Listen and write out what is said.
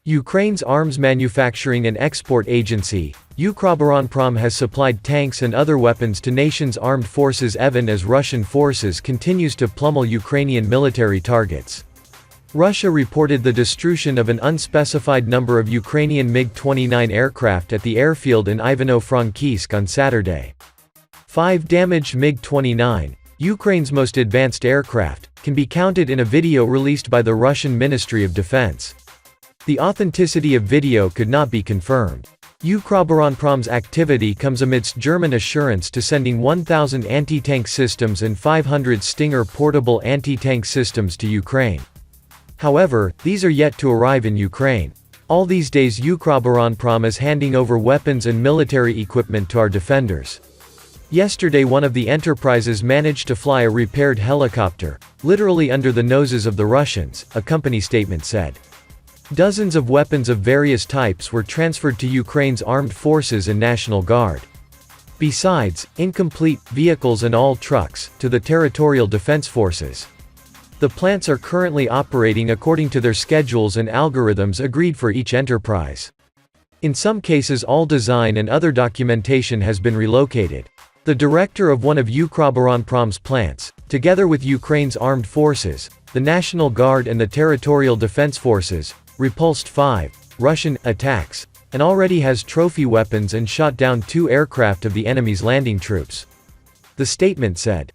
Ukraine's arms manufacturing and export agency, Ukroboronprom, has supplied tanks and other weapons to nation's armed forces even as Russian forces continues to pummel Ukrainian military targets. Russia reported the destruction of an unspecified number of Ukrainian MiG-29 aircraft at the airfield in Ivano-Frankivsk on Saturday. 5 damaged MiG-29, Ukraine's most advanced aircraft, can be counted in a video released by the Russian Ministry of Defense. The authenticity of video could not be confirmed. Ukroboronprom's activity comes amidst German assurance to sending 1,000 anti-tank systems and 500 Stinger portable anti-tank systems to Ukraine. However, these are yet to arrive in Ukraine. All these days Ukroboronprom is handing over weapons and military equipment to our defenders. Yesterday one of the enterprises managed to fly a repaired helicopter, literally under the noses of the Russians, a company statement said. Dozens of weapons of various types were transferred to Ukraine's armed forces and National Guard. Besides, incomplete vehicles and all trucks, to the territorial defense forces. The plants are currently operating according to their schedules and algorithms agreed for each enterprise. In some cases all design and other documentation has been relocated. The director of one of Ukroboronprom's plants, together with Ukraine's armed forces, the National Guard and the Territorial Defense Forces, repulsed 5 Russian attacks, and already has trophy weapons and shot down 2 aircraft of the enemy's landing troops. The statement said.